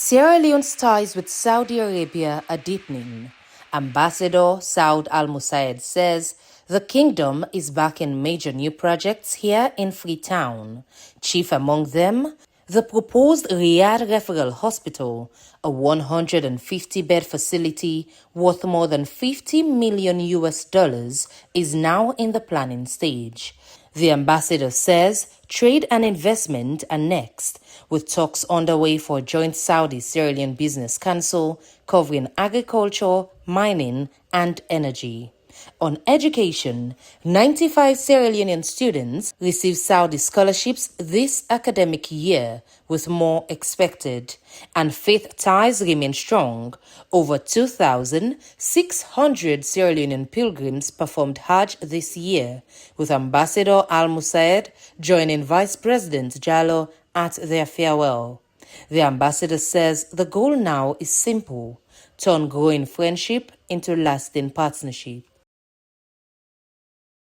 Sierra Leone's ties with Saudi Arabia are deepening. Ambassador Saud Al Musaid says the kingdom is backing major new projects here in Freetown. Chief among them, the proposed Riyadh Referral Hospital, a 150-bed facility worth more than $50 million is now in the planning stage. The ambassador says trade and investment are next, with talks underway for a joint Saudi-Sierra Leone Business Council covering agriculture, mining, and energy. On education, 95 Sierra Leonean students received Saudi scholarships this academic year, with more expected, and faith ties remain strong. Over 2,600 Sierra Leonean pilgrims performed Hajj this year, with Ambassador Al Musaid joining Vice President Jallo at their farewell. The ambassador says the goal now is simple: turn growing friendship into lasting partnership.